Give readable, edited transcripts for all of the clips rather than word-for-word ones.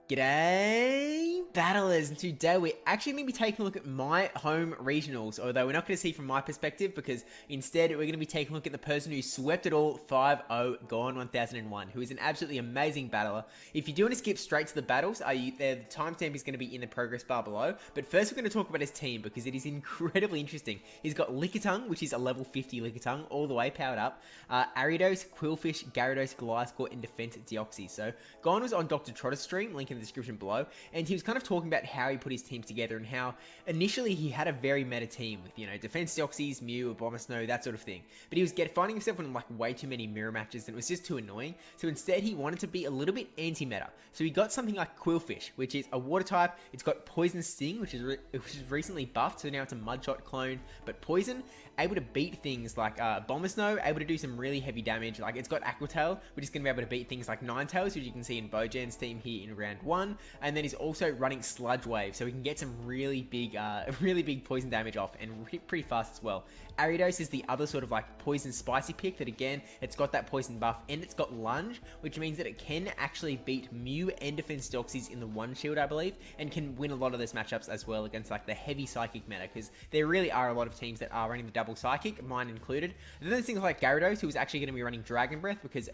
G'day, battlers, and today we're actually going to be taking a look at my home regionals, although we're not going to see from my perspective because instead we're going to be taking a look at the person who swept it all 5-0 G0ne1001, who is an absolutely amazing battler. If you do want to skip straight to the battles, the timestamp is going to be in the progress bar below, but first we're going to talk about his team because it is incredibly interesting. He's got Lickitung, which is a level 50 Lickitung, all the way powered up, Ariados, Qwilfish, Gyarados, Gliscor, and Defense Deoxys. So G0ne was on Dr. Trotter's stream, link in the description below, and he was kind of talking about how he put his team together and how initially he had a very meta team with, Defense Deoxys, Mew, Abomasnow, that sort of thing. But he was finding himself in like way too many mirror matches and it was just too annoying. So instead he wanted to be a little bit anti-meta. So he got something like Qwilfish, which is a water type. It's got Poison Sting, which is recently buffed, so now it's a Mudshot clone, but Poison, able to beat things like Abomasnow, able to do some really heavy damage. Like it's got Aqua Tail, which is going to be able to beat things like Ninetales, which you can see in Bojan's team here in round 1. And then he's also running Sludge Wave, so we can get some really big poison damage off, and pretty fast as well. Ariados is the other sort of like poison spicy pick that, again, it's got that poison buff and it's got Lunge, which means that it can actually beat Mew and Defense Deoxys in the one shield, I believe, and can win a lot of those matchups as well against like the heavy psychic meta, because there really are a lot of teams that are running the double psychic, mine included. And then there's things like Gyarados, who is actually going to be running Dragon Breath because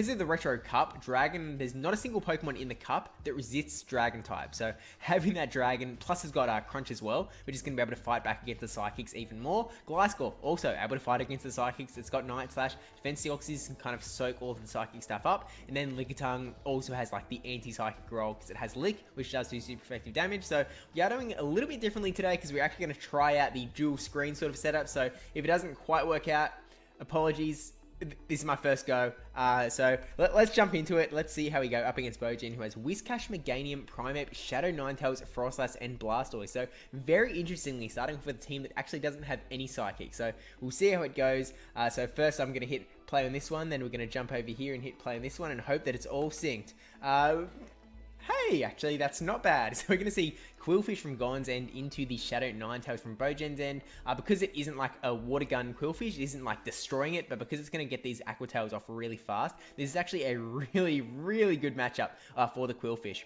of the Retro Cup, there's not a single Pokemon in the cup that resists Dragon type. So having that Dragon, plus has got Crunch as well, which is going to be able to fight back against the Psychics even more. Gliscor, also able to fight against the Psychics. It's got Night Slash, Defense Deoxys can kind of soak all of the Psychic stuff up. And then Lickitung also has like the anti-Psychic role because it has Lick, which does do super effective damage. So we are doing it a little bit differently today because we're actually going to try out the dual screen sort of setup. So if it doesn't quite work out, apologies. This is my first go, so let's jump into it. Let's see how we go up against Bojan, who has Whiscash, Meganium, Primeape, Shadow, Ninetales, Frostlass, and Blastoise. So very interestingly, starting with a team that actually doesn't have any Psychic. So we'll see how it goes. So first I'm going to hit play on this one, then we're going to jump over here and hit play on this one and hope that it's all synced. Hey, actually, that's not bad. So we're going to see Qwilfish from G0ne's end into the Shadow Ninetales from Bojan's end. Because it isn't like a water gun Qwilfish, it isn't like destroying it, but because it's going to get these Aqua Tails off really fast, this is actually a really, really good matchup for the Qwilfish.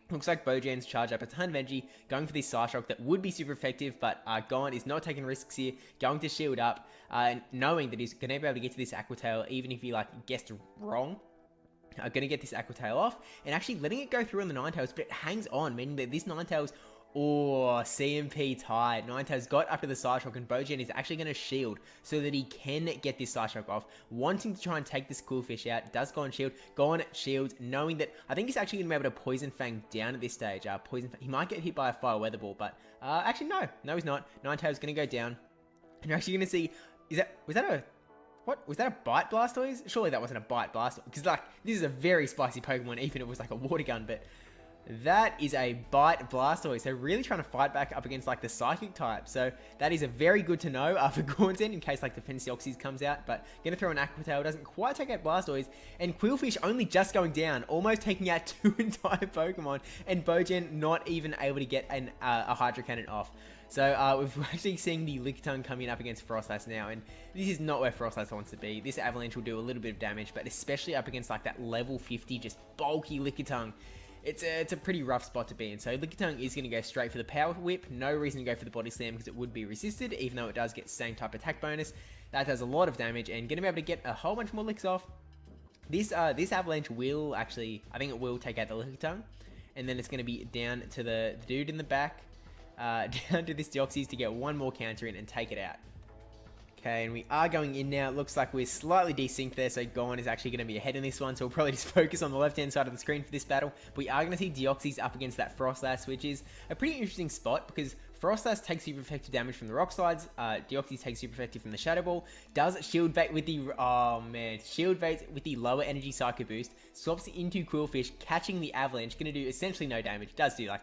Looks like Bojan's charged up a ton of energy, going for this Psyshock that would be super effective, but G0ne is not taking risks here, going to shield up, knowing that he's going to be able to get to this Aqua Tail, even if he like guessed wrong. Are going to get this Aqua Tail off and actually letting it go through on the Ninetales, but it hangs on, meaning that this Ninetales, CMP tied. Ninetales got up to the Psyshock and Bojan is actually going to shield so that he can get this Psyshock off, wanting to try and take this Qwilfish out. Does go on shield, shields, knowing that I think he's actually going to be able to Poison Fang down at this stage. He might get hit by a Fire Weather Ball, but actually no he's not. Ninetales is going to go down, and you're actually going to see, was that a Bite Blastoise? Surely that wasn't a Bite Blastoise, because like this is a very spicy Pokemon, even if it was like a water gun, but that is a Bite Blastoise. So really trying to fight back up against like the Psychic type. So that is a very good to know for G0ne's end in case like Defense Deoxys comes out, but gonna throw an Aqua Tail, doesn't quite take out Blastoise, and Qwilfish only just going down, almost taking out 2 entire Pokemon, and Bojan not even able to get a Hydro Cannon off. So we're actually seeing the Lickitung coming up against Frostlass now, and this is not where Frostlass wants to be. This Avalanche will do a little bit of damage, but especially up against like that level 50, just bulky Lickitung, it's a pretty rough spot to be in. So Lickitung is going to go straight for the Power Whip. No reason to go for the Body Slam because it would be resisted, even though it does get same type attack bonus. That does a lot of damage and going to be able to get a whole bunch more licks off. This Avalanche will actually, I think it will take out the Lickitung, and then it's going to be down to the dude in the back. Down to this Deoxys to get one more counter in and take it out. Okay, and we are going in now. It looks like we're slightly desynced there, so G0ne is actually going to be ahead in this one, so we'll probably just focus on the left-hand side of the screen for this battle. But we are going to see Deoxys up against that Frostlass, which is a pretty interesting spot because Frostlass takes super effective damage from the Rock Slides, Deoxys takes super effective from the Shadow Ball, does Shield Bait with the, Shield Bait with the lower energy Psycho Boost, swaps into Qwilfish, catching the Avalanche, going to do essentially no damage, does do like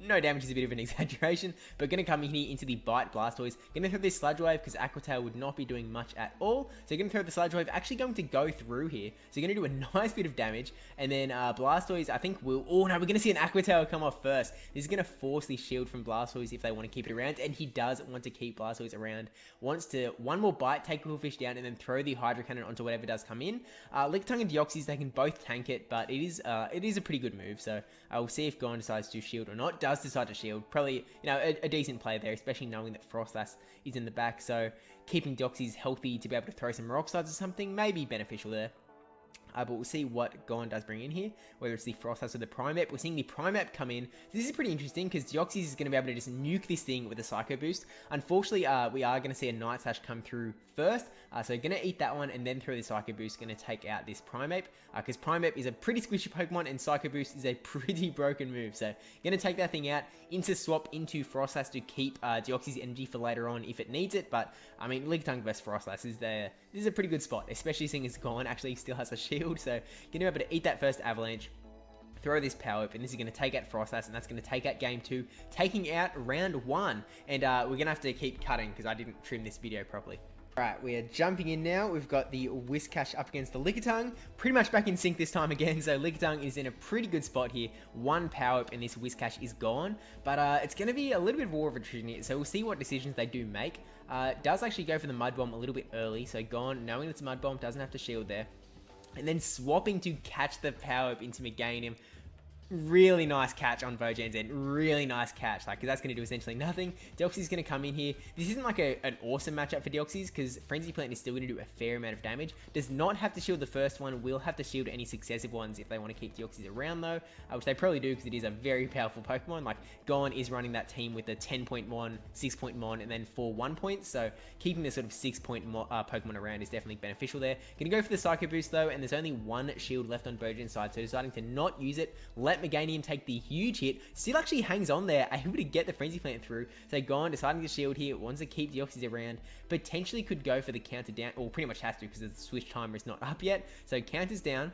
no damage is a bit of an exaggeration, but going to come in here into the Bite Blastoise. Going to throw this Sludge Wave because Aqua Tail would not be doing much at all. So going to throw the Sludge Wave, actually going to go through here. So you're going to do a nice bit of damage. And then Blastoise, I think will... Oh no, we're going to see an Aqua Tail come off first. This is going to force the shield from Blastoise if they want to keep it around. And he does want to keep Blastoise around. Wants to one more bite, take Qwilfish down, and then throw the Hydro Cannon onto whatever does come in. Lickitung and Deoxys, they can both tank it, but it is a pretty good move. So we'll see if G0ne decides to shield or not. Does decide to shield. Probably, you know, a decent play there, especially knowing that Frostlass is in the back. So keeping Deoxys healthy to be able to throw some Rock Slides or something may be beneficial there. But we'll see what G0ne does bring in here, whether it's the Frostlass or the Primeape. We're seeing the Primeape come in. This is pretty interesting because Deoxys is going to be able to just nuke this thing with a Psycho Boost. Unfortunately, we are going to see a Night Slash come through first. So going to eat that one and then throw the Psycho Boost. Going to take out this Primeape because Primeape is a pretty squishy Pokemon and Psycho Boost is a pretty broken move. So going to take that thing out, into swap into Frostlass to keep Deoxys energy for later on if it needs it. But I mean, Lickitung vs Frostlass is there. This is a pretty good spot, especially seeing as G0ne actually still has a shield. So going to be able to eat that first Avalanche, throw this Power Whip, and this is going to take out Frostlass, and that's going to take out Game 2, taking out Round 1. And we're going to have to keep cutting because I didn't trim this video properly. Alright, we are jumping in now. We've got the Whiscash up against the Lickitung. Pretty much back in sync this time again, so Lickitung is in a pretty good spot here. One Power Whip and this Whiscash is gone. But it's going to be a little bit of war of attrition here, so we'll see what decisions they do make. Does actually go for the Mud Bomb a little bit early, so G0ne, knowing it's a Mud Bomb, doesn't have to shield there. And then swapping to catch the Power Whip into Meganium. Really nice catch on Bojan's end. Really nice catch, like, because that's going to do essentially nothing. Deoxys is going to come in here. This isn't like an awesome matchup for Deoxys because Frenzy Plant is still going to do a fair amount of damage. Does not have to shield the first one. Will have to shield any successive ones if they want to keep Deoxys around though, which they probably do because it is a very powerful Pokemon. Like, G0ne is running that team with the 10-point Mon, 6-point Mon, and then 4 1-points. So keeping this sort of 6-point Pokemon around is definitely beneficial there. Going to go for the Psycho Boost though, and there's only one shield left on Bojan's side, so deciding to not use it. Let Meganium take the huge hit. Still actually hangs on there, able to get the Frenzy Plant through. So G0ne deciding to shield here, wants to keep Deoxys around. Potentially could go for the counter down, or pretty much has to because the switch timer is not up yet. So counters down.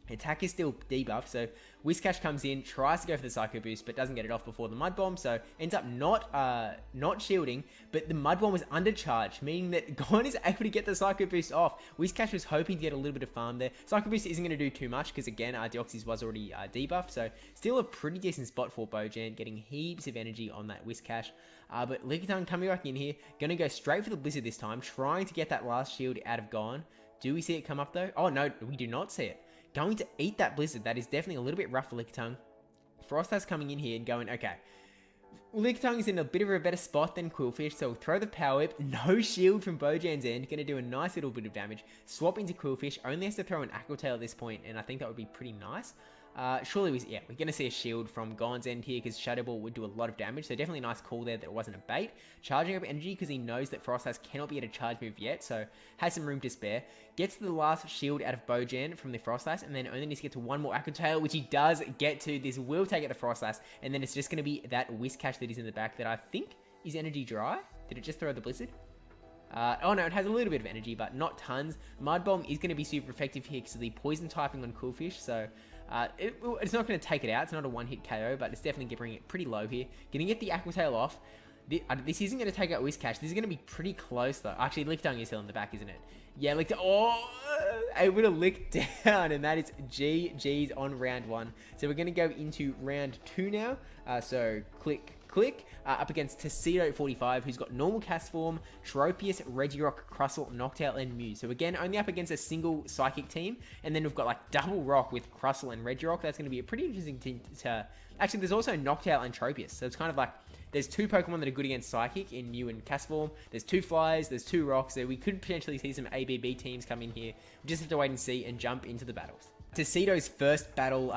Attack is still debuffed, so Whiscash comes in, tries to go for the Psycho Boost, but doesn't get it off before the Mud Bomb, so ends up not shielding, but the Mud Bomb was undercharged, meaning that G0ne is able to get the Psycho Boost off. Whiscash was hoping to get a little bit of farm there. Psycho Boost isn't going to do too much, because again, Deoxys was already debuffed, so still a pretty decent spot for Bojan, getting heaps of energy on that Whiscash. But Lickitung coming back in here, going to go straight for the Blizzard this time, trying to get that last shield out of G0ne. Do we see it come up though? Oh no, we do not see it. Going to eat that Blizzard. That is definitely a little bit rough for Lickitung. Frostlass coming in here and going, okay, Lickitung is in a bit of a better spot than Qwilfish, so we'll throw the Power Whip. No shield from Bojan's end. Going to do a nice little bit of damage. Swap into Qwilfish. Only has to throw an Aqua Tail at this point, and I think that would be pretty nice. Surely, we're going to see a shield from G0ne's end here because Shadow Ball would do a lot of damage. So definitely a nice call there that it wasn't a bait. Charging up energy because he knows that Frostlass cannot be at a charge move yet. So has some room to spare. Gets the last shield out of Bojan from the Frostlass and then only needs to get to one more Aqua Tail, which he does get to. This will take it to Frostlass. And then it's just going to be that Whiscash that is in the back that I think is energy dry. Did it just throw the Blizzard? Oh no, it has a little bit of energy, but not tons. Mud Bomb is going to be super effective here because of the poison typing on Qwilfish, so it's not going to take it out. It's not a one-hit KO, but it's definitely going to bring it pretty low here. Going to get the Aqua Tail off. This isn't going to take out Whiscash. This is going to be pretty close, though. Actually, Lickitung is still in the back, isn't it? Yeah, Lickitung. Oh, able to lick down, and that is GG's on round 1. So we're going to go into round 2 now. So click. Up against Tuxedo45, who's got normal cast form, Tropius, Regirock, Crustle, Noctowl, and Mew. So again, only up against a single Psychic team, and then we've got like double Rock with Crustle and Regirock. That's going to be a pretty interesting team to... Actually, there's also Noctowl and Tropius, so it's kind of like there's 2 Pokemon that are good against Psychic in Mew and cast form. There's 2 Flyers, there's 2 Rocks, so we could potentially see some ABB teams come in here. We just have to wait and see and jump into the battles. Tuxedo's first battle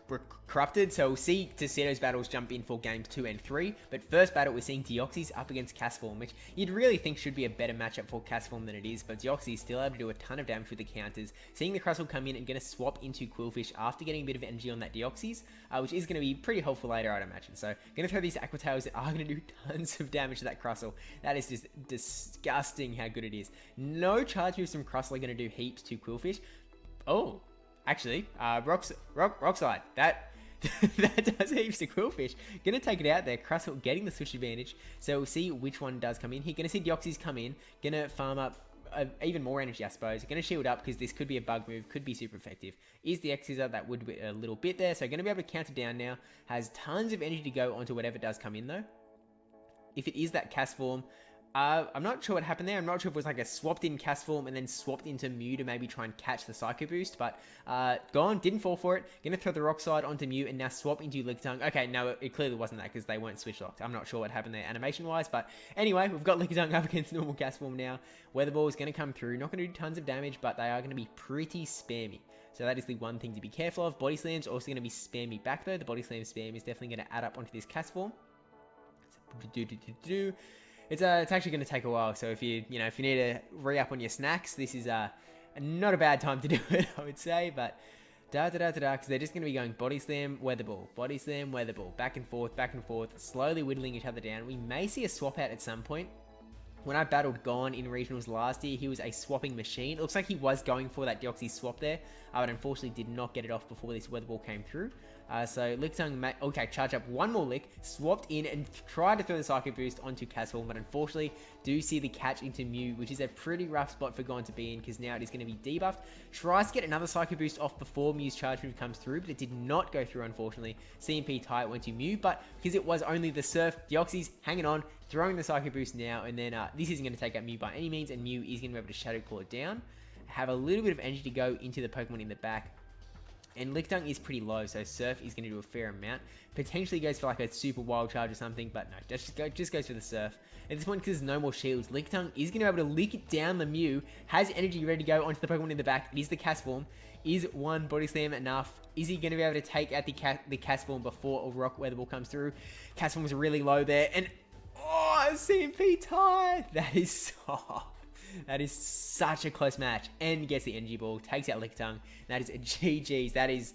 were corrupted, so we'll see Tuxedo's battles jump in for games 2 and 3, but first battle we're seeing Deoxys up against Castform, which you'd really think should be a better matchup for Castform than it is, but Deoxys still able to do a ton of damage with the counters. Seeing the Crustle come in and going to swap into Qwilfish after getting a bit of energy on that Deoxys, which is going to be pretty helpful later, I'd imagine. So going to throw these Aqua Tails that are going to do tons of damage to that Crustle. That is just disgusting how good it is. No charge moves from Crustle are going to do heaps to Qwilfish. Oh, actually, Rock Slide. That That does heaps to Qwilfish. Gonna take it out there. Crustle getting the switch advantage. So we'll see which one does come in here. Gonna see Deoxys come in. Gonna farm up even more energy, I suppose. Gonna shield up because this could be a bug move. Could be super effective. Is the Xyzer, that would be a little bit there. So gonna be able to counter down now. Has tons of energy to go onto whatever does come in though. If it is that cast form, I'm not sure what happened there. I'm not sure if it was like a swapped in cast form and then swapped into Mew to maybe try and catch the Psycho Boost, but gone, didn't fall for it. Gonna throw the Rock Slide onto Mew and now swap into Lickitung. Okay, no, it clearly wasn't that because they weren't switch locked. I'm not sure what happened there animation wise, but anyway, we've got Lickitung up against normal cast form now. Weather Ball is gonna come through, not gonna do tons of damage, but they are gonna be pretty spammy. So that is the one thing to be careful of. Body Slam's also gonna be spammy back though. The Body Slam spam is definitely gonna add up onto this cast form. It's actually going to take a while, so if you need to re-up on your snacks, this is not a bad time to do it, I would say, but because they're just going to be going Body Slam, Weather Ball, Body Slam, Weather Ball, back and forth, slowly whittling each other down. We may see a swap out at some point. When I battled G0ne in Regionals last year, he was a swapping machine. It looks like he was going for that Deoxys swap there, but unfortunately did not get it off before this Weather Ball came through. So Lickitung, okay, charge up one more lick, swapped in and tried to throw the Psycho Boost onto Castle, but unfortunately do see the catch into Mew, which is a pretty rough spot for G0ne to be in because now it is going to be debuffed. Tries to get another Psycho Boost off before Mew's charge move comes through, but it did not go through, unfortunately. CMP tie went to Mew, but because it was only the Surf, Deoxys hanging on, throwing the Psycho Boost now, and then this isn't going to take out Mew by any means, and Mew is going to be able to Shadow Claw it down. Have a little bit of energy to go into the Pokemon in the back. And Lickitung is pretty low, so Surf is going to do a fair amount. Potentially goes for like a super wild charge or something, but no, just goes for the Surf. At this point, because there's no more shields, Lickitung is going to be able to lick it down the Mew, has energy ready to go onto the Pokemon in the back. It is the Cast Form. Is one Body Slam enough? Is he going to be able to take out the Cast Form before a Rock Weather Ball comes through? Cast Form was really low there, and oh, CMP tie! That is soft. That is such a close match. And gets the energy ball, takes out Lickitung. That is a GG's. That is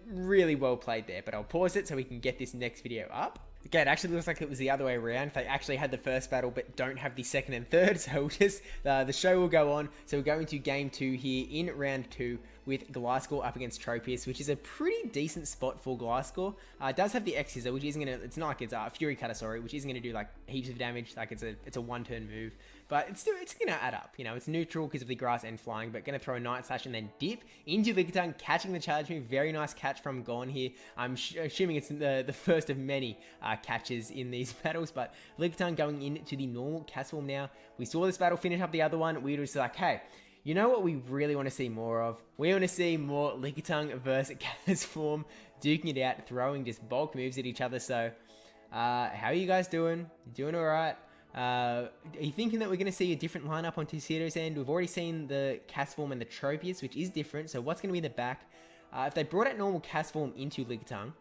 really well played there. But I'll pause it so we can get this next video up. Okay, it actually looks like it was the other way around. They actually had the first battle, but don't have the second and third. So we'll just, the show will go on. So we're going to game 2 here in round 2 with Gliscor up against Tropius, which is a pretty decent spot for Gliscor. It does have the Xyzer, which isn't gonna, it's not like it's a Fury Cutter, sorry, which isn't gonna do like heaps of damage. Like it's a one-turn move, but it's gonna add up. You know, it's neutral because of the grass and flying, but gonna throw a Night Slash and then dip into Lickitung, catching the charge move. Very nice catch from G0ne here. I'm assuming it's the first of many catches in these battles, but Lickitung going into the normal cast form now. We saw this battle finish up the other one. We were just like, hey, you know what we really want to see more of? We want to see more Lickitung versus cast form, duking it out, throwing just bulk moves at each other. So, how are you guys doing? You doing alright? Are you thinking that we're going to see a different lineup on Tuxedo's end? We've already seen the cast form and the Tropius, which is different. So what's going to be in the back? If they brought out normal cast form into Lickitung,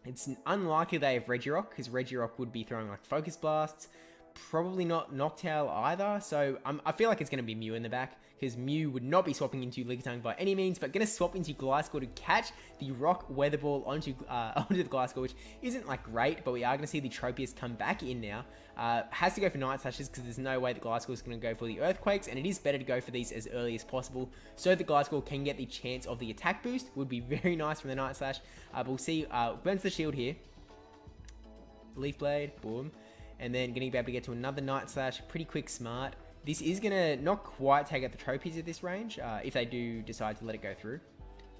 it's unlikely they have Regirock, because Regirock would be throwing like Focus Blasts. Probably not Noctowl either, so I feel like it's going to be Mew in the back, because Mew would not be swapping into Lickitung by any means, but going to swap into Gliscor to catch the Rock Weather Ball onto the Gliscor, which isn't like great, but we are going to see the Tropius come back in now. Has to go for Night Slashes, because there's no way the Gliscor is going to go for the Earthquakes, and it is better to go for these as early as possible, so the Gliscor can get the chance of the attack boost. Would be very nice from the Night Slash, but we'll see. Burns the shield here. Leaf Blade, boom. And then going to be able to get to another Night Slash, pretty quick, smart. This is going to not quite take out the Tropius at this range, if they do decide to let it go through.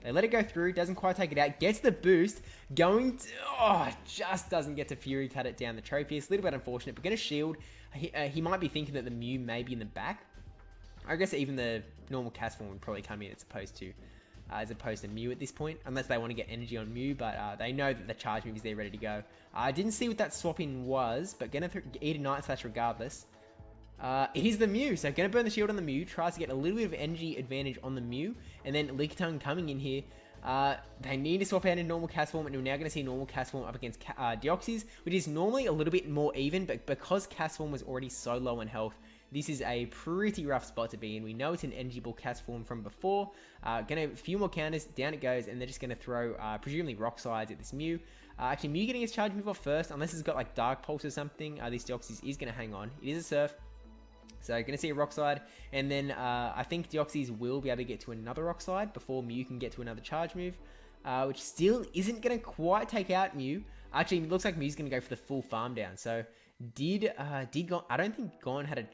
They let it go through, doesn't quite take it out, gets the boost, just doesn't get to Fury Cut it down the Tropius. A little bit unfortunate, but going to shield. He might be thinking that the Mew may be in the back. I guess even the normal cast form would probably come in as opposed to Mew at this point, unless they want to get energy on Mew, but they know that the charge move is there ready to go. I didn't see what that swap in was, but gonna eat a Night Slash regardless. It is the Mew, so gonna burn the shield on the Mew, tries to get a little bit of energy advantage on the Mew, and then Lickitung coming in here. They need to swap out in normal cast form, and we're now going to see normal cast form up against Deoxys, which is normally a little bit more even, but because cast form was already so low on health, this is a pretty rough spot to be in. We know it's an energy ball cast form from before. Gonna have a few more counters, down it goes, and they're just gonna throw presumably Rock Slides at this Mew. Actually, Mew getting his charge move off first, unless it's got like Dark Pulse or something. This Deoxys is gonna hang on. It is a Surf. So gonna see a Rock Slide, and then I think Deoxys will be able to get to another Rock Slide before Mew can get to another charge move. which still isn't going to quite take out Mew. Actually, it looks like Mew's going to go for the full farm down. So did Gon? I don't think Gon had a.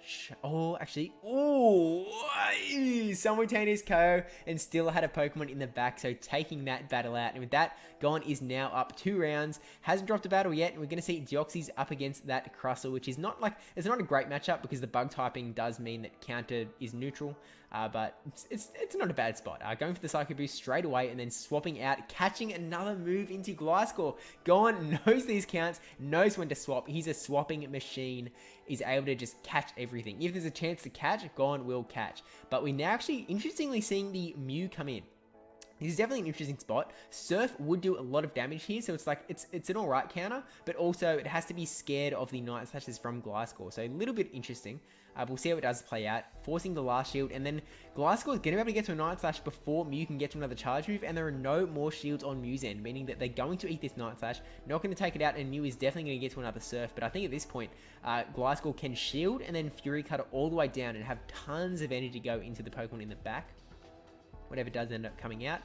Simultaneous KO and still had a Pokemon in the back. So taking that battle out, and with that, Gon is now up 2 rounds. Hasn't dropped a battle yet, and we're going to see Deoxys up against that Crustle, which is not like it's not a great matchup because the bug typing does mean that counter is neutral. But it's not a bad spot. Going for the Psycho Boost straight away and then swapping out, catching another move into Gliscor. Gon knows these counts, knows when to swap. He's a swapping machine. Is able to just catch everything. If there's a chance to catch, Gon will catch. But we're now actually, interestingly, seeing the Mew come in. This is definitely an interesting spot. Surf would do a lot of damage here, so it's like it's an alright counter, but also it has to be scared of the Night Slashes from Gliscor. So a little bit interesting. We'll see how it does play out. Forcing the last shield, and then Gliscor is going to be able to get to a Night Slash before Mew can get to another charge move, and there are no more shields on Mew's end, meaning that they're going to eat this Night Slash, not going to take it out, and Mew is definitely going to get to another Surf. But I think at this point, Gliscor can shield and then Fury Cutter all the way down and have tons of energy go into the Pokemon in the back. Whatever does end up coming out.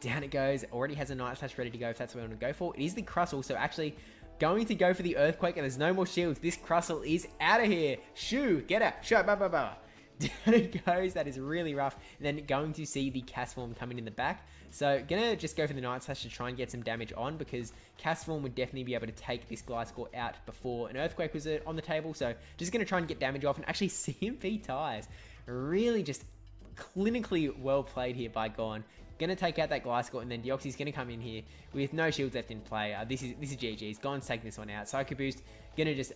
Down it goes. Already has a Night Slash ready to go if that's what we want to go for. It is the Crustle, so actually going to go for the Earthquake, and there's no more shields. This Crustle is out of here. Shoo, get out. Shoo, ba ba ba. Down it goes. That is really rough. And then going to see the Castform coming in the back. So gonna just go for the Night Slash to try and get some damage on, because Castform would definitely be able to take this Gliscor out before an Earthquake was on the table. So just gonna try and get damage off, and actually CMP ties. Really just clinically well played here by Gon. Gonna take out that Gliscor, and then Deoxy's gonna come in here with no shields left in play. This is GG's. Gon's taking this one out. Psycho Boost, gonna just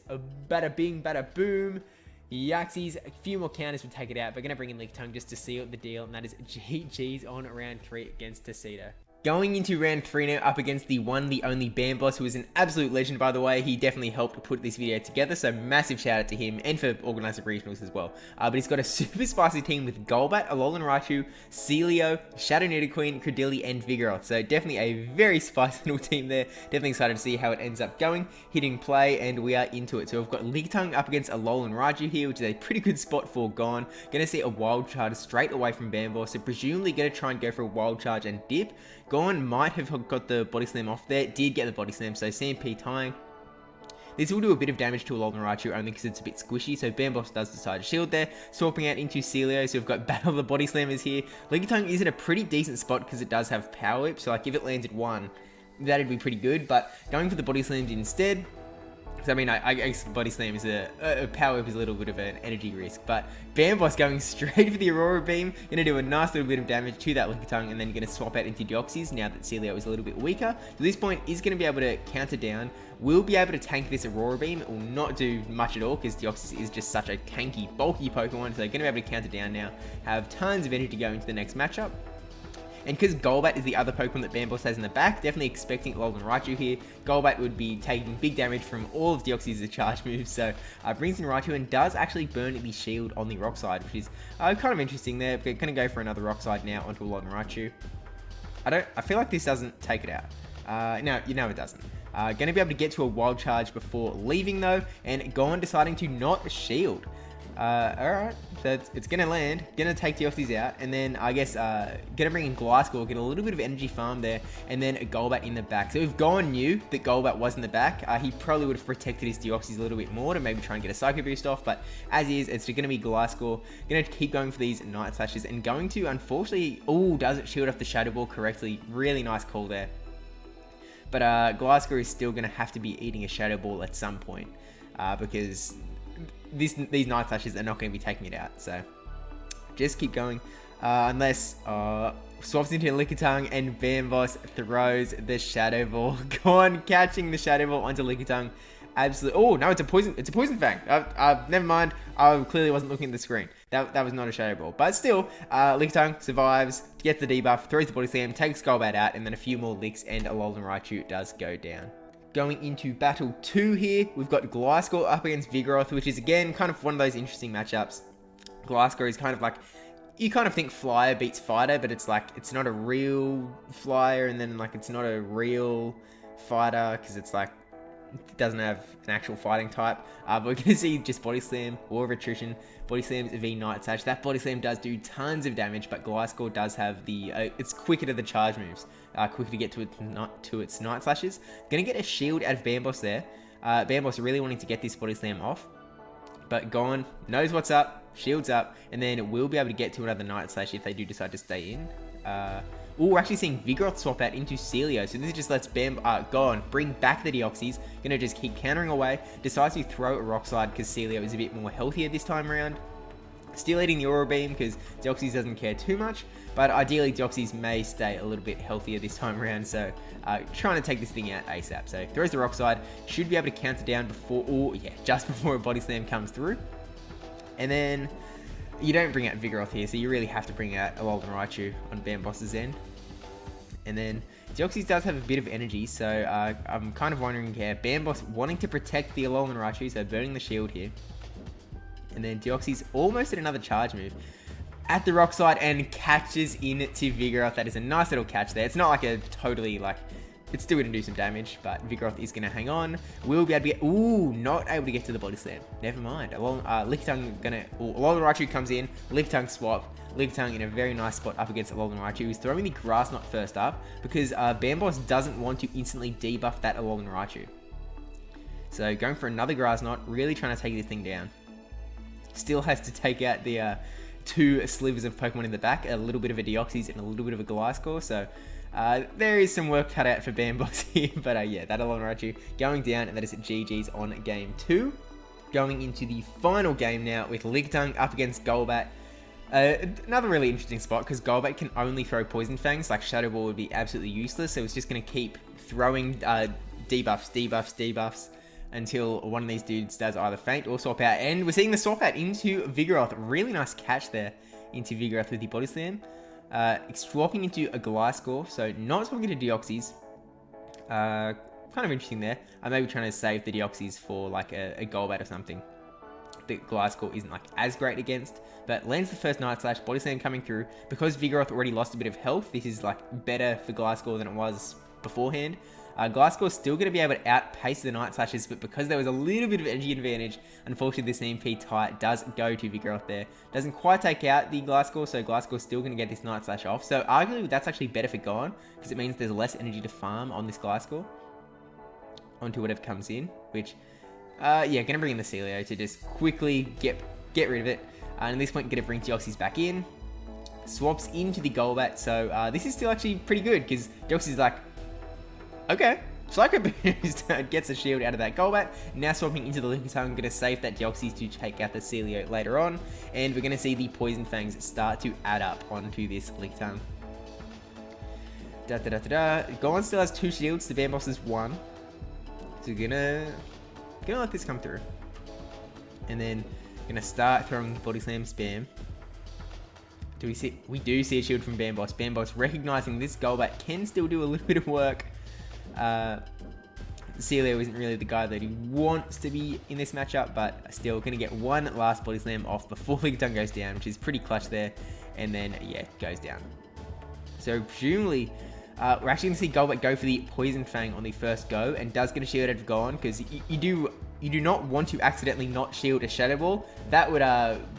bada bing, bada boom. Yaxie's, a few more counters would take it out, but gonna bring in Lickitung just to seal the deal, and that is GG's on round 3 against Tuxedo. Going into round 3 now, up against the one, the only Bamboss, who is an absolute legend, by the way. He definitely helped put this video together, so massive shout out to him, and for organising regionals as well. But he's got a super spicy team with Golbat, Alolan Raichu, Celio, Shadow Nidoqueen, Credilli, and Vigoroth. So definitely a very spicy little team there. Definitely excited to see how it ends up going. Hitting play, and we are into it. So we've got Lickitung up against Alolan Raichu here, which is a pretty good spot for Gon. Gonna see a Wild Charge straight away from Bamboss, so presumably gonna try and go for a Wild Charge and dip. Gon might have got the Body Slam off there. Did get the Body Slam, so CMP tying. This will do a bit of damage to Alolan Raichu only because it's a bit squishy, so Bamboss does decide to shield there. Swapping out into Celio, so we've got Battle of the Body Slammers here. Lickitung is in a pretty decent spot because it does have Power Whip, so like if it landed 1, that'd be pretty good, but going for the Body Slams instead. I mean, I guess Body Slam is a Power Whip is a little bit of an energy risk, but Bamboss going straight for the Aurora Beam, gonna do a nice little bit of damage to that Lickitung, and then gonna swap out into Deoxys now that Celio is a little bit weaker. So this point is gonna be able to counter down, will be able to tank this Aurora Beam. It will not do much at all because Deoxys is just such a tanky, bulky Pokemon, so they're gonna be able to counter down now, have tons of energy to go into the next matchup. And because Golbat is the other Pokemon that Bamboss has in the back, definitely expecting Alolan Raichu here. Golbat would be taking big damage from all of Deoxys' charge moves, so brings in Raichu and does actually burn the shield on the Rock side, which is kind of interesting there. We're going to go for another Rock side now onto Alolan Raichu. I feel like this doesn't take it out. No, you know it doesn't. Going to be able to get to a Wild Charge before leaving though, and Gon deciding to not shield. Alright, so it's gonna land, gonna take Deoxys out, and then I guess gonna bring in Gliscor, get a little bit of energy farm there, and then a Golbat in the back. So if Gon knew that Golbat was in the back, he probably would have protected his Deoxys a little bit more to maybe try and get a Psycho Boost off, but as is, it's gonna be Gliscor, gonna keep going for these Night Slashes, and going to, unfortunately, doesn't shield off the Shadow Ball correctly. Really nice call there. But Gliscor is still gonna have to be eating a Shadow Ball at some point, because these Night Slashes are not going to be taking it out, so just keep going, unless swaps into Lickitung and Bamboss throws the Shadow Ball. Gon catching the Shadow Ball onto Lickitung. Absolutely. Oh no, it's a Poison Fang. Never mind. I clearly wasn't looking at the screen. That was not a Shadow Ball, but still, Lickitung survives, gets the debuff, throws the Body Slam, takes Golbat out, and then a few more licks, and Alolan Raichu does go down. Going into battle 2 here, we've got Gliscor up against Vigoroth, which is again kind of one of those interesting matchups. Gliscor is kind of like, you kind of think Flyer beats Fighter, but it's like, it's not a real Flyer, and then like it's not a real Fighter, because it's like, doesn't have an actual fighting type. But we're going to see just Body Slam, War of Attrition, Body Slam's V Night Slash. That Body Slam does do tons of damage, but Gliscor does have the... it's quicker to the charge moves. Quicker to get to its Night Slashes. Going to get a shield out of Bamboss there. Bamboss really wanting to get this Body Slam off. But G0ne knows what's up, shields up, and then we'll be able to get to another Night Slash if they do decide to stay in. We're actually seeing Vigoroth swap out into Celio, so this just lets G0ne bring back the Deoxys, gonna just keep countering away, decides to throw a Rock Slide because Celio is a bit more healthier this time around. Still eating the Aura Beam because Deoxys doesn't care too much, but ideally Deoxys may stay a little bit healthier this time around, so trying to take this thing out ASAP. So throws the Rock Slide, should be able to counter down before, or yeah, just before a Body Slam comes through. And then you don't bring out Vigoroth here, so you really have to bring out Alolan Raichu on Bamboss's end. And then Deoxys does have a bit of energy, so I'm kind of wondering here, Bamboss wanting to protect the Alolan Raichu, so burning the shield here. And then Deoxys almost at another charge move at the Rock Slide and catches into Vigoroth. That is a nice little catch there. It's not like a totally like, it's still going to do some damage, but Vigoroth is going to hang on. We'll be able to get, not able to get to the Body Slam. Never mind. Lickitung Alolan Raichu comes in, Lickitung swap. Lickitung in a very nice spot up against Alolan Raichu, who's throwing the Grass Knot first up because Bamboss doesn't want to instantly debuff that Alolan Raichu. So going for another Grass Knot, really trying to take this thing down. Still has to take out the two slivers of Pokemon in the back, a little bit of a Deoxys and a little bit of a Gliscor, so there is some work cut out for Bamboss here, but yeah, that Alolan Raichu going down, and that is GG's on game 2. Going into the final game now with Lickitung up against Golbat. Another really interesting spot, because Golbat can only throw Poison Fangs, like Shadow Ball would be absolutely useless, so it's just going to keep throwing debuffs, until one of these dudes does either faint or swap out. And we're seeing the swap out into Vigoroth. Really nice catch there into Vigoroth with the Body Slam. Swapping into a Gliscor, so not swapping into Deoxys. Kind of interesting there. I may be trying to save the Deoxys for like a Golbat or something. The Gliscor isn't like as great against, but lands the first Night Slash, Body Slam coming through. Because Vigoroth already lost a bit of health, this is like better for Gliscor than it was beforehand. Gliscor's still going to be able to outpace the Night Slashes, but because there was a little bit of energy advantage, unfortunately this EMP tie does go to Vigoroth there. Doesn't quite take out the Gliscor, so Gliscor's still going to get this Night Slash off. So arguably that's actually better for G0ne, because it means there's less energy to farm on this Gliscor onto whatever comes in, which, yeah, going to bring in the Celio to just quickly get rid of it. And at this point, going to bring Deoxys back in. Swaps into the Golbat, so this is still actually pretty good, because Deoxys is like, okay, Psycho Boost gets a shield out of that Golbat. Now swapping into the Lickitung, going to save that Deoxys to take out the Celio later on. And we're going to see the Poison Fangs start to add up onto this Lickitung. G0ne still has 2 shields, the Bamboss is 1. So we're gonna let this come through. And then gonna start throwing Body Slam spam. We do see a shield from Bamboss. Bamboss recognizing this Golbat can still do a little bit of work. Celio isn't really the guy that he wants to be in this matchup, but still going to get one last Body Slam off before Lickitung goes down, which is pretty clutch there, and then, yeah, goes down. So, presumably, we're actually going to see Golbat go for the Poison Fang on the first go, and does get a shield out of G0ne, because you do not want to accidentally not shield a Shadow Ball. That would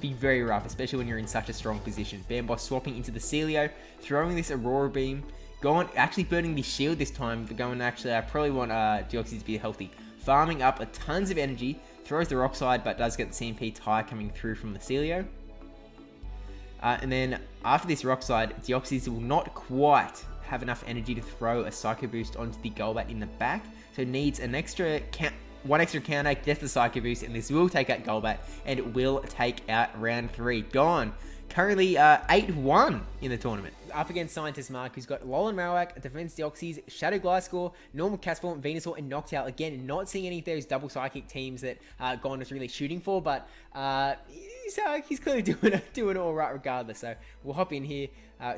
be very rough, especially when you're in such a strong position. Bamboss swapping into the Celio, throwing this Aurora Beam, G0ne actually burning the shield this time. G0ne actually, I probably want Deoxys to be healthy. Farming up a tons of energy, throws the Rock Slide, but does get the CMP tie coming through from the Celio. And then after this Rock Slide, Deoxys will not quite have enough energy to throw a Psycho Boost onto the Golbat in the back, so it needs one extra counter, gets the Psycho Boost, and this will take out Golbat, and it will take out round 3. G0ne currently 8-1 in the tournament. Up against ScientistMark, who's got Alolan Marowak, Defense Deoxys, Shadow Gliscor, Normal Castform, Venusaur, and Noctowl. Again, not seeing any of those double Psychic teams that G0ne is really shooting for, but he's clearly doing all right regardless. So we'll hop in here,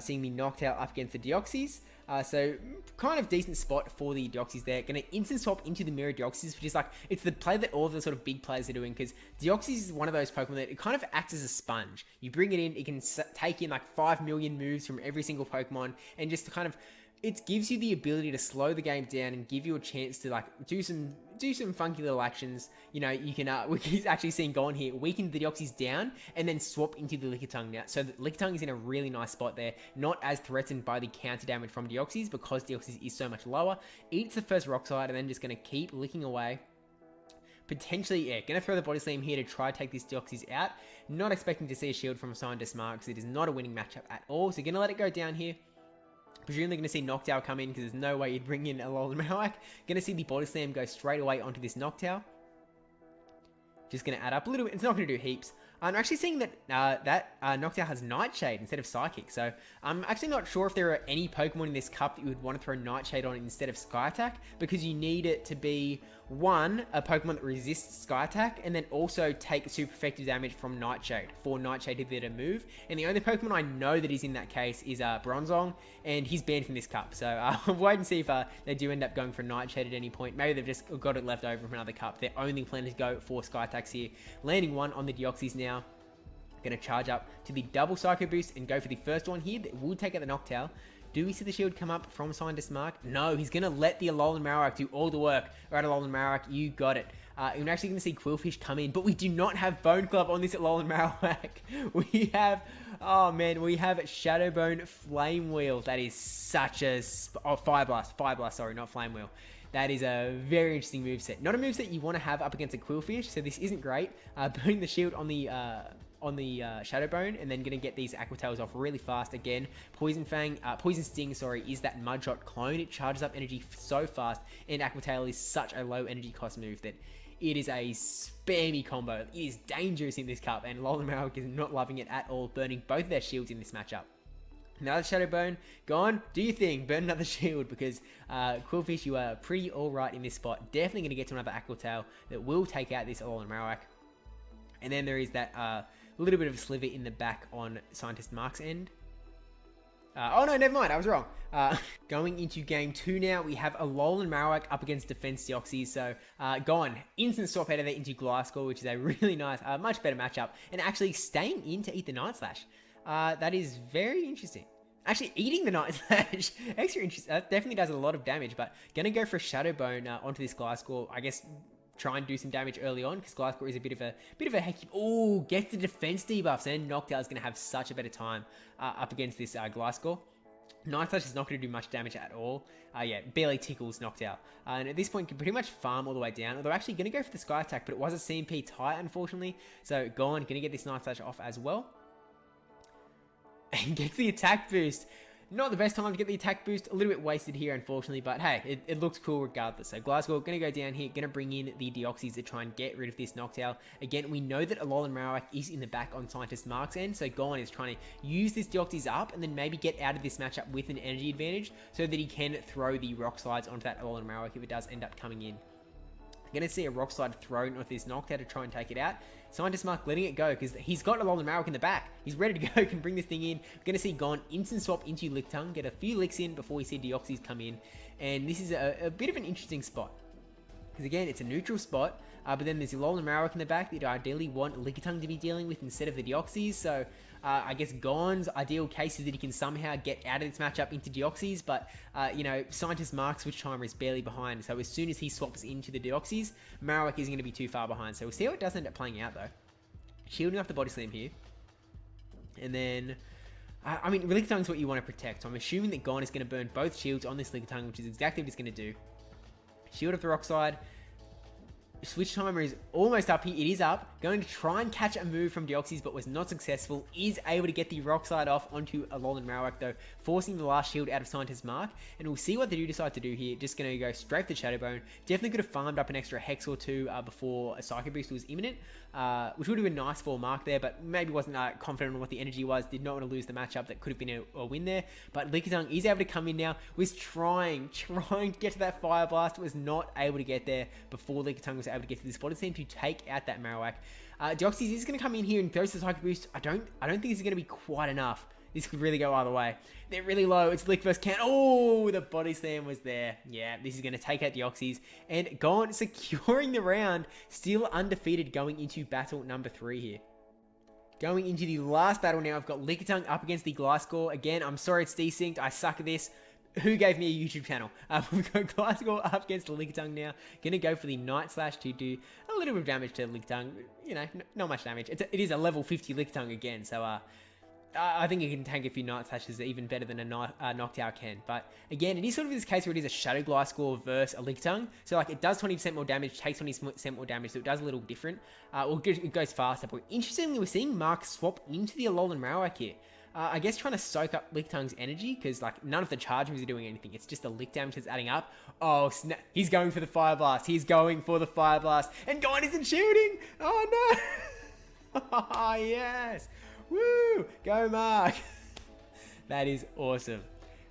seeing the Noctowl up against the Deoxys. So kind of decent spot for the Deoxys there. Going to instant swap into the Mirror Deoxys, which is like, it's the play that all of the sort of big players are doing, because Deoxys is one of those Pokemon that it kind of acts as a sponge. You bring it in, it can take in like 5 million moves from every single Pokemon, and just to kind of, it gives you the ability to slow the game down and give you a chance to like do some do some funky little actions. You know, you can, we're actually seeing G0ne here, weaken the Deoxys down, and then swap into the Lickitung now. So the Lickitung is in a really nice spot there, not as threatened by the counter damage from Deoxys, because Deoxys is so much lower. Eats the first Rock Slide, and then just going to keep licking away. Potentially, yeah, going to throw the Body Slam here to try to take this Deoxys out. Not expecting to see a shield from ScientistMark, because it is not a winning matchup at all. So going to let it go down here. Presumably going to see Noctowl come in, because there's no way you'd bring in a Alolan Marowak. Going to see the Body Slam go straight away onto this Noctowl. Just going to add up a little bit. It's not going to do heaps. I'm actually seeing that Noctowl has Nightshade instead of Psychic. So I'm actually not sure if there are any Pokemon in this cup that you would want to throw Nightshade on instead of Sky Attack, because you need it to be, one, a Pokemon that resists Sky Attack, and then also take super effective damage from Nightshade for Nightshade to be able to move. And the only Pokemon I know that is in that case is Bronzong, and he's banned from this cup. So I'll wait and see if they do end up going for Nightshade at any point. Maybe they've just got it left over from another cup. They're only planning to go for Sky Attacks here. Landing one on the Deoxys now. Going to charge up to the double Psycho Boost and go for the first one here. That will take out the Noctowl. Do we see the shield come up from ScientistMark? No, he's going to let the Alolan Marowak do all the work. Alright, Alolan Marowak, you got it. We're actually going to see Qwilfish come in, but we do not have Bone Club on this Alolan Marowak. We have, oh man, we have Shadowbone Flame Wheel. That is such a, Fire Blast, sorry, not Flame Wheel. That is a very interesting moveset. Not a moveset you want to have up against a Qwilfish, so this isn't great. Burning the shield on the Shadowbone, and then going to get these Aqua Tails off really fast again. Poison Sting, sorry, is that Mudshot clone. It charges up energy so fast, and Aqua Tail is such a low energy cost move that it is a spammy combo. It is dangerous in this cup, and Alolan Marowak is not loving it at all, burning both their shields in this matchup. Another Shadowbone, G0ne, do your thing, burn another shield, because Qwilfish, you are pretty alright in this spot. Definitely going to get to another Aqua Tail that will take out this Alolan Marowak. And then there is that little bit of a sliver in the back on ScientistMark's end. Oh no, never mind, I was wrong. Going into game 2 now, we have Alolan Marowak up against Defense Deoxys. So G0ne, instant swap out of there into Gliscor, which is a really nice, much better matchup. And actually staying in to eat the Night Slash. That is very interesting. Actually, eating the Night Slash, extra interesting. That definitely does a lot of damage, but gonna go for a Shadowbone onto this Gliscor. I guess try and do some damage early on, because Gliscor is a bit of a hecky. Oh, get the defense debuffs, and Noctowl is going to have such a better time up against this Gliscor. Night Slash is not going to do much damage at all. Yeah, barely tickles Noctowl. And at this point, can pretty much farm all the way down. Although actually going to go for the Sky Attack, but it was a CMP tie, unfortunately. So G0ne, going to get this Night Slash off as well. And gets the attack boost. Not the best time to get the attack boost. A little bit wasted here, unfortunately. But hey, it looks cool regardless. So Gliscor going to go down here. Going to bring in the Deoxys to try and get rid of this Noctowl. Again, we know that Alolan Marowak is in the back on ScientistMark's end. So G0ne is trying to use this Deoxys up and then maybe get out of this matchup with an energy advantage, so that he can throw the Rock Slides onto that Alolan Marowak if it does end up coming in. Going to see a Rock Slide thrown with this Noctowl to try and take it out. ScientistMark letting it go, because he's got Alolan Marowak in the back. He's ready to go, can bring this thing in. We're going to see G0ne instant swap into Lickitung, get a few licks in before we see Deoxys come in. And this is a bit of an interesting spot, because again, it's a neutral spot, but then there's Alolan Marowak in the back that you ideally want Lickitung to be dealing with instead of the Deoxys. So I guess G0ne's ideal case is that he can somehow get out of this matchup into Deoxys, but you know, ScientistMark's Switch Timer is barely behind, so as soon as he swaps into the Deoxys, Marowak isn't going to be too far behind. So we'll see how it does end up playing out though. Shielding off the Body Slam here, and then I mean, Lickitung is what you want to protect, so I'm assuming that G0ne is going to burn both shields on this Lickitung, which is exactly what he's going to do. Shield off the Rock Slide. Switch Timer is almost up here. It is up. Going to try and catch a move from Deoxys, but was not successful. Is able to get the Rock Slide off onto Alolan Marowak, though, forcing the last shield out of ScientistMark. And we'll see what they do decide to do here. Just going to go straight for the Shadowbone. Definitely could have farmed up an extra Hex or two before a Psycho Boost was imminent, which would have been nice for Mark there, but maybe wasn't confident on what the energy was. Did not want to lose the matchup. That could have been a win there. But Lickitung is able to come in now. Was trying to get to that Fire Blast. Was not able to get there before Lickitung was able to get to this spot. It seemed to take out that Marowak. Deoxys is going to come in here and throws the Psycho Boost. I don't think this is going to be quite enough. This could really go either way. They're really low. It's Lick versus Can. Oh, the Body Slam was there. Yeah, this is going to take out Deoxys. And G0ne securing the round. Still undefeated going into battle number 3 here. Going into the last battle now, I've got Lickitung up against the Gliscor. Again, I'm sorry it's desynced. I suck at this. Who gave me a YouTube channel? We've got Gliscor up against the Lickitung now. Gonna go for the Night Slash to do a little bit of damage to Lickitung. You know, not much damage. It is a level 50 Lickitung again, so I think it can tank a few Night Slashes even better than a Noctowl can. But again, it is sort of this case where it is a Shadow Gliscor versus a Lickitung. So like it does 20% more damage, takes 20% more damage, so it does a little different. Well, it goes faster. But interestingly, we're seeing Mark swap into the Alolan Marowak here. I guess trying to soak up Licktung's energy, because like none of the charge moves are doing anything. It's just the Lick damage that's adding up. Oh, snap. He's going for the Fire Blast. He's going for the Fire Blast. And G0ne isn't shielding. Oh, no. Oh, yes. Woo. Go, Mark. That is awesome.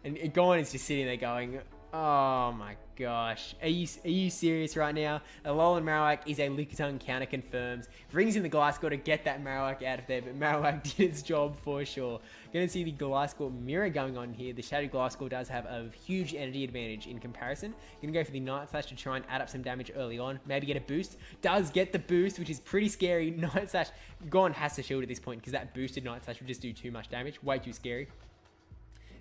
And G0ne is just sitting there going, oh, my gosh. Are you serious right now? Alolan Marowak is a Lickitung counter confirms. Brings in the Gliscor to get that Marowak out of there, but Marowak did its job for sure. Gonna see the Gliscor mirror going on here. The Shadow Gliscor does have a huge energy advantage in comparison. Gonna go for the Night Slash to try and add up some damage early on. Maybe get a boost. Does get the boost, which is pretty scary. Night Slash, G0ne has to shield at this point because that boosted Night Slash would just do too much damage. Way too scary.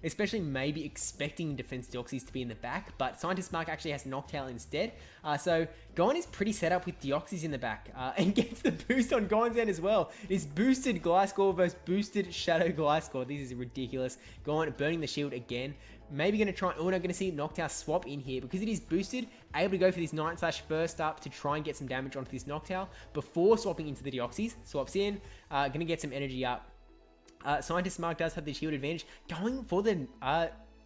Especially maybe expecting Defense Deoxys to be in the back, but ScientistMark actually has Noctowl instead. So G0ne is pretty set up with Deoxys in the back, and gets the boost on G0ne's end as well. It is boosted Gliscor versus boosted Shadow Gliscor. This is ridiculous. G0ne burning the shield again. Maybe going to try, we're going to see Noctowl swap in here because it is boosted, able to go for this Night Slash first up to try and get some damage onto this Noctowl before swapping into the Deoxys. Swaps in, going to get some energy up. ScientistMark does have the shield advantage. Going for the...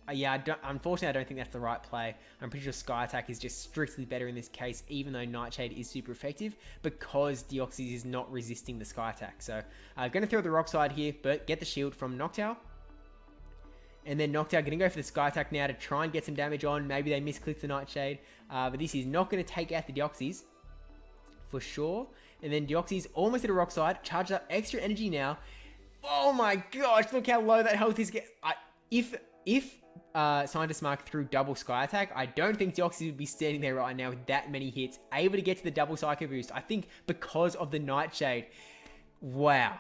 unfortunately, I don't think that's the right play. I'm pretty sure Sky Attack is just strictly better in this case, even though Nightshade is super effective, because Deoxys is not resisting the Sky Attack. So, going to throw the Rock Slide here, but get the shield from Noctowl. And then Noctowl going to go for the Sky Attack now to try and get some damage on. Maybe they misclick the Nightshade, but this is not going to take out the Deoxys, for sure. And then Deoxys almost at a Rock Slide, charges up extra energy now. Oh my gosh, look how low that health is. If ScientistMark threw double Sky Attack, I don't think Deoxys would be standing there right now with that many hits, able to get to the double Psycho Boost. I think because of the Nightshade. Wow.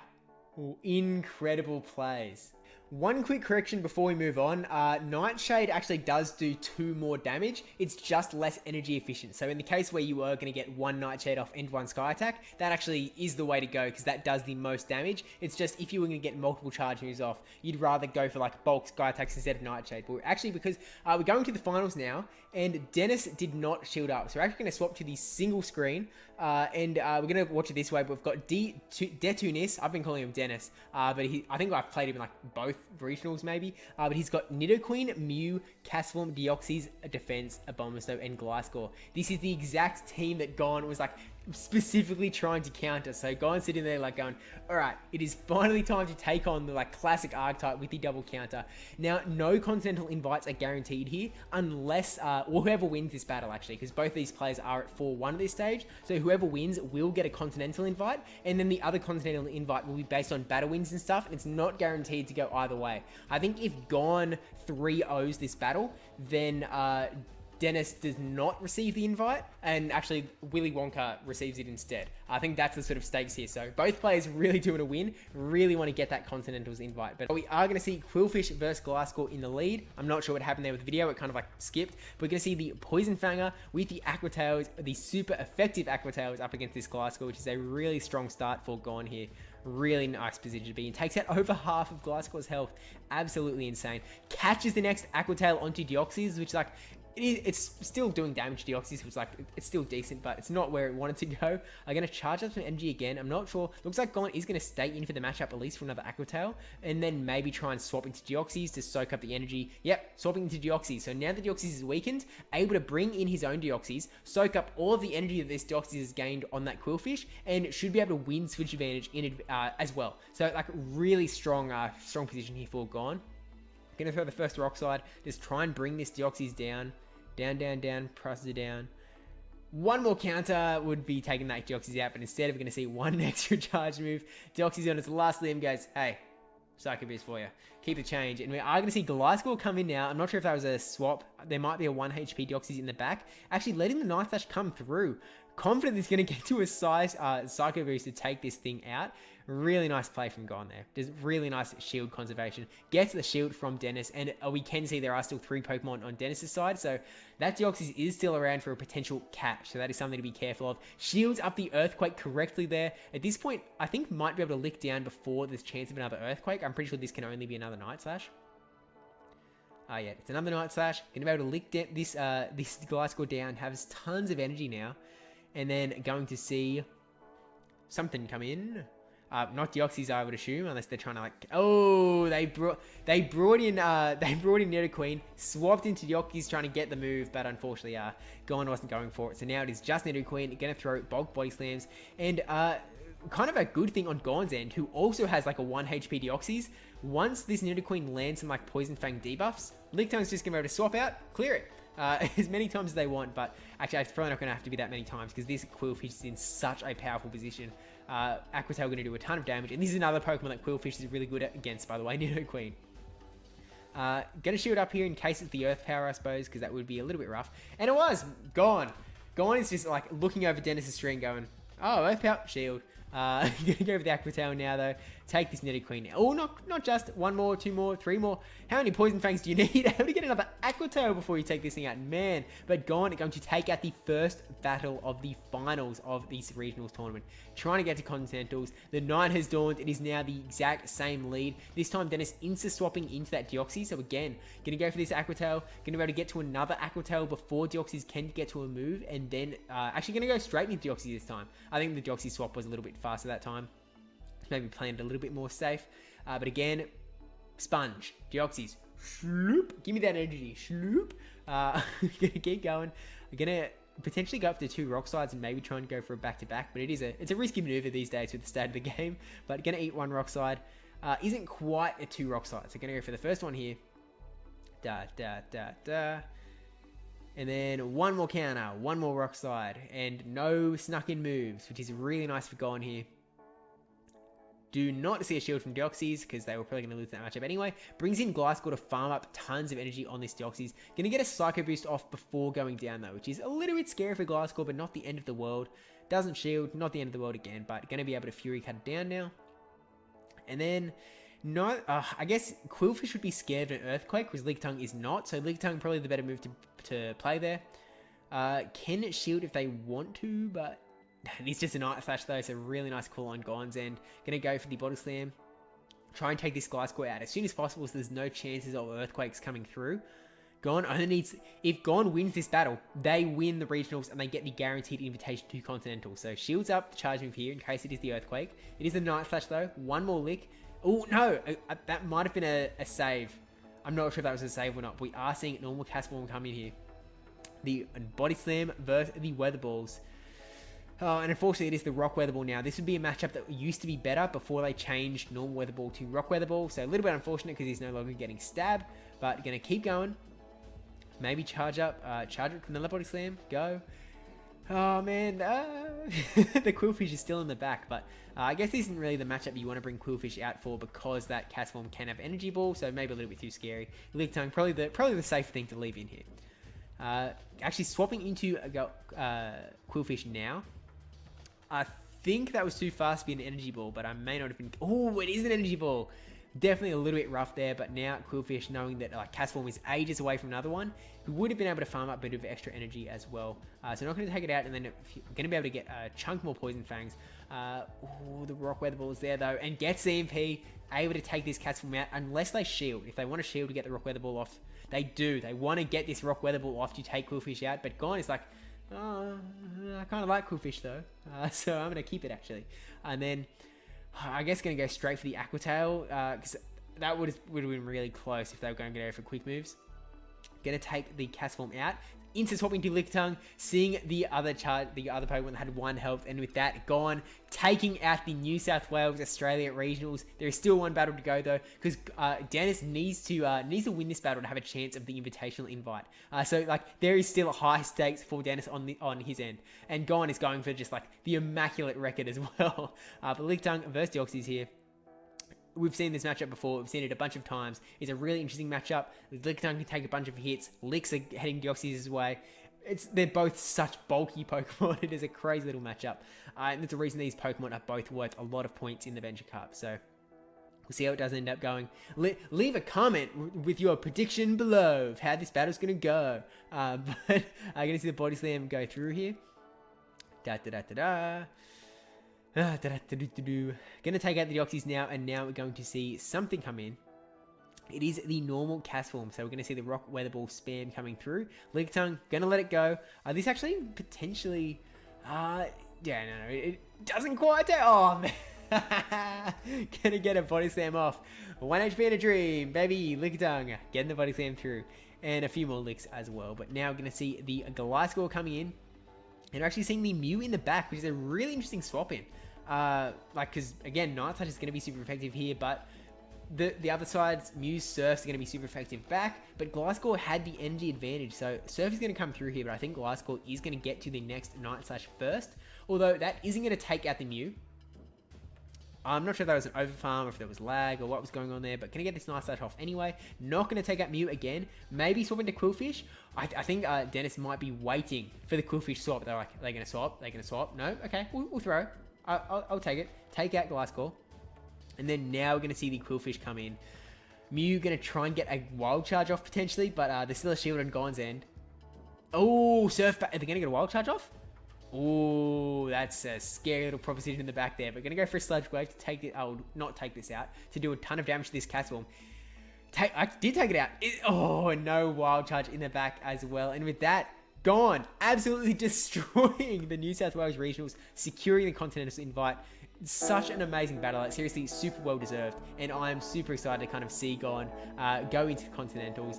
Incredible plays. One quick correction before we move on. Nightshade actually does do 2 more damage. It's just less energy efficient. So in the case where you are going to get 1 Nightshade off and 1 Sky Attack, that actually is the way to go because that does the most damage. It's just if you were going to get multiple charge moves off, you'd rather go for like bulk Sky Attacks instead of Nightshade. But actually because we're going to the finals now and Dennis did not shield up. So we're actually going to swap to the single screen and we're going to watch it this way. But we've got Detunis. I've been calling him Dennis, but I think I've played him in like both regionals maybe, but he's got Nidoqueen, Mew, Castform, Deoxys, Defense, Abomasnow, and Gliscor. This is the exact team that G0ne was like specifically trying to counter. So G0ne's sitting there like going, all right, it is finally time to take on the like classic archetype with the double counter. Now, no Continental invites are guaranteed here unless, or whoever wins this battle actually, because both these players are at 4-1 at this stage. So whoever wins will get a Continental invite, and then the other Continental invite will be based on battle wins and stuff, and it's not guaranteed to go either way. I think if G0ne 3-0s this battle, then Dennis does not receive the invite, and actually Willy Wonka receives it instead. I think that's the sort of stakes here. So both players really do want to win, really want to get that Continentals invite. But we are going to see Qwilfish versus Gliscor in the lead. I'm not sure what happened there with the video. It kind of like skipped. We're going to see the Poison Fanger with the Aqua Tails, the super effective Aqua Tails up against this Gliscor, which is a really strong start for G0ne here. Really nice position to be in. Takes out over half of Gliscor's health. Absolutely insane. Catches the next Aqua Tail onto Deoxys, which like, it's still doing damage to Deoxys, which like, it's still decent, but it's not where it wanted to go. I'm going to charge up some energy again. I'm not sure. Looks like G0ne is going to stay in for the matchup at least for another Aqua Tail, and then maybe try and swap into Deoxys to soak up the energy. Yep, swapping into Deoxys. So now that Deoxys is weakened, able to bring in his own Deoxys, soak up all of the energy that this Deoxys has gained on that Qwilfish, and should be able to win switch advantage in as well. So like really strong position here for G0ne. Going to throw the first Rock Slide, just try and bring this Deoxys down. Down, presses it down. One more counter would be taking that Deoxys out, but instead we're going to see one extra charge move. Deoxys on its last limb goes, hey, Psycho Boost for you. keep the change. And we are going to see Gliscor come in now. I'm not sure if that was a swap. There might be a 1 HP Deoxys in the back. Actually, letting the Night Slash come through. Confident he's going to get to a size Psycho Boost to take this thing out. Really nice play from G0ne there. Just really nice shield conservation. Gets the shield from Dennis, and we can see there are still 3 Pokemon on Dennis's side, so that Deoxys is still around for a potential catch, so that is something to be careful of. Shields up the Earthquake correctly there. At this point, I think might be able to lick down before there's chance of another Earthquake. I'm pretty sure this can only be another Night Slash. Oh yeah, it's another Night Slash. Gonna be able to lick this Gliscor down, has tons of energy now, and then going to see something come in. Not Deoxys, I would assume, unless they're trying to like. Oh, they brought in Nidoqueen, swapped into Deoxys trying to get the move, but unfortunately, G0ne wasn't going for it. So now it is just Nidoqueen gonna throw bulk body slams, and kind of a good thing on G0ne's end, who also has like a 1 HP Deoxys. Once this Nidoqueen lands some like Poison Fang debuffs, Lictong's just gonna be able to swap out, clear it. As many times as they want, but actually it's probably not going to have to be that many times because this Qwilfish is in such a powerful position. Aquatail going to do a ton of damage, and this is another Pokemon that Qwilfish is really good against, by the way, Nidoqueen. Going to shield up here in case it's the Earth Power, I suppose, because that would be a little bit rough. And it was! G0ne! G0ne is just like looking over Dennis's screen going, oh, Earth Power, shield. Gonna go for the Aquatail now though. Take this Nidoqueen. Oh, not just 1 more, 2 more, 3 more. How many Poison Fangs do you need? How to get another Aquatail before you take this thing out? Man, but G0ne going to take out the first battle of the finals of this regionals tournament. Trying to get to Continentals. The night has dawned. It is now the exact same lead. This time Dennis insta-swapping into that Deoxys. So again, gonna go for this Aquatail. Gonna be able to get to another Aquatail before Deoxys can get to a move. And then actually gonna go straight into Deoxys this time. I think the Deoxys swap was a little bit faster that time. Maybe playing it a little bit more safe. But again, Sponge, Deoxys, shloop. Give me that energy, shloop. Gonna keep going. I'm gonna potentially go up to 2 Rock Slides and maybe try and go for a back-to-back, but it's a risky maneuver these days with the state of the game. But gonna eat 1 Rock Slide. Isn't quite a 2 Rock Slides. So gonna go for the first one here. And then 1 more counter, 1 more Rock Slide, and no snuck-in moves, which is really nice for G0ne here. Do not see a shield from Deoxys because they were probably going to lose that matchup anyway. Brings in Gliscor to farm up tons of energy on this Deoxys. Going to get a Psycho Boost off before going down though, which is a little bit scary for Gliscor, but not the end of the world. Doesn't shield, not the end of the world again, but going to be able to Fury cut it down now. And then, I guess Qwilfish would be scared of an Earthquake, because Lickitung is not, so Lickitung probably the better move to play there. Can shield if they want to, but it's just a Night Slash though, so really nice call on G0ne's end. Gonna go for the Body Slam. Try and take this Gliscor out as soon as possible so there's no chances of Earthquakes coming through. G0ne only needs... If G0ne wins this battle, they win the Regionals and they get the guaranteed invitation to Continental. So shields up the charge move here in case it is the Earthquake. It is a Night Slash though. 1 more lick. Oh no! That might have been a save. I'm not sure if that was a save or not. But we are seeing normal Cast Form come in here. The Body Slam versus the Weather Balls. Oh, and unfortunately it is the Rock Weather Ball now. This would be a matchup that used to be better before they changed normal Weather Ball to Rock Weather Ball. So a little bit unfortunate because he's no longer getting stabbed. But going to keep going. Maybe charge up with another Body Slam. Go. Oh man, the Qwilfish is still in the back. But I guess this isn't really the matchup you want to bring Qwilfish out for because that Cast Form can have Energy Ball. So maybe a little bit too scary. Lickitung, probably the safe thing to leave in here. Actually swapping into Qwilfish now. I think that was too fast to be an Energy Ball, but I may not have been... Oh, it is an Energy Ball. Definitely a little bit rough there, but now Qwilfish, knowing that Cast Form is ages away from another one, who would have been able to farm up a bit of extra energy as well. So not going to take it out, and then going to be able to get a chunk more Poison Fangs. The Rock Weather Ball is there though, and gets CMP, able to take this Cast Form out, unless they shield. If they want to shield to get the Rock Weather Ball off, they do. They want to get this Rock Weather Ball off to take Qwilfish out, but G0ne is like... I kind of like Qwilfish though, so I'm going to keep it actually. And then I guess going to go straight for the Aquatail because that would have been really close if they were going to go for quick moves. Going to take the Cast Form out. Instant swapping to Lickitung, seeing the other Pokemon that had 1 health, and with that G0ne taking out the New South Wales Australia Regionals. There is still 1 battle to go though, because Dennis needs to win this battle to have a chance of the invitational invite. So like there is still high stakes for Dennis on his end, and G0ne is going for just like the immaculate record as well. But Lickitung versus Deoxys here. we've seen this matchup before. We've seen it a bunch of times. It's a really interesting matchup. Lickitung can take a bunch of hits. Licks are heading Deoxys' way. They're both such bulky Pokemon. It is a crazy little matchup. And that's the reason these Pokemon are both worth a lot of points in the Venture Cup. So we'll see how it does end up going. Leave a comment with your prediction below of how this battle's going to go. But I'm going to see the Body Slam go through here. Gonna take out the Deoxys now, and now we're going to see something come in. It is the normal cast form, so we're going to see the Rock Weather Ball spam coming through. Lickitung, gonna let it go. This actually potentially, it doesn't quite. Oh man, gonna get a Body Slam off. 1 HP and a dream, baby. Lickitung getting the Body Slam through, and a few more licks as well. But now we're gonna see the Gliscor coming in. And we're actually seeing the Mew in the back, which is a really interesting swap in. Because again, Night Touch is going to be super effective here, but the other side's Mew's Surf's going to be super effective back. But Gliscor had the energy advantage, so Surf is going to come through here, but I think Gliscor is going to get to the next Night Slash first. Although that isn't going to take out the Mew. I'm not sure if that was an overfarm or if there was lag or what was going on there, but gonna get this Night Slash off anyway. Not gonna take out Mew again. Maybe swap into Qwilfish. I think Dennis might be waiting for the Qwilfish swap. They're like, they're gonna swap. They're gonna swap. No, okay, we'll throw. I'll take it. Take out Gliscor, and then now we're gonna see the Qwilfish come in. Mew gonna try and get a Wild Charge off potentially, but there's still a shield on Gon's end. Oh, Surf back. Are they gonna get a Wild Charge off? Oh, that's a scary little proposition in the back there. But going to go for a Sludge Wave to take it. Oh, not take this out. To do a ton of damage to this Castform. I did take it out. Oh, no Wild Charge in the back as well. And with that, gone. Absolutely destroying the New South Wales Regionals. Securing the Continentals invite. Such an amazing battle. Like, seriously, super well deserved. And I'm super excited to kind of see G0ne go into Continentals.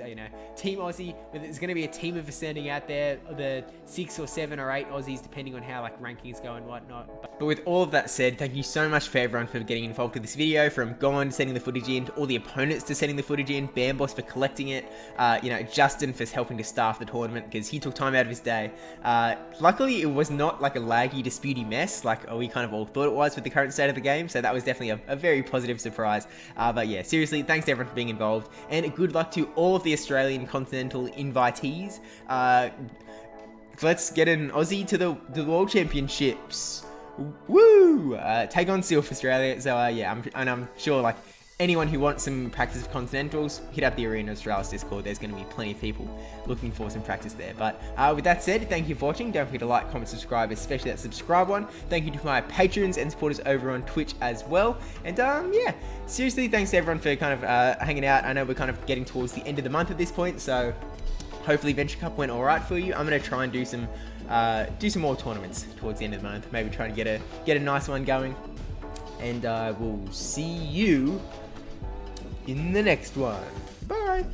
Team Aussie. There's going to be a team of ascending out there. The 6 or 7 or 8 Aussies, depending on how rankings go and whatnot. But with all of that said, thank you so much for everyone for getting involved with this video. From G0ne sending the footage in, to all the opponents to sending the footage in, Bamboss for collecting it, Justin for helping to staff the tournament because he took time out of his day. Luckily, it was not like a laggy, disputy mess like we kind of all thought it was with the current state of the game, so that was definitely a very positive surprise. But yeah, seriously, thanks to everyone for being involved, and good luck to all of the Australian Continental invitees. Let's get an Aussie to the World Championships. Woo! Take on Silph Australia. So yeah, I'm sure anyone who wants some practice of Continentals, hit up the Arena Australis Discord. There's going to be plenty of people looking for some practice there. But with that said, thank you for watching. Don't forget to like, comment, subscribe, especially that subscribe one. Thank you to my patrons and supporters over on Twitch as well. And yeah, seriously, thanks to everyone for kind of hanging out. I know we're kind of getting towards the end of the month at this point, so hopefully Venture Cup went all right for you. I'm going to try and do some more tournaments towards the end of the month. Maybe try and get a nice one going. And we'll see you in the next one. Bye.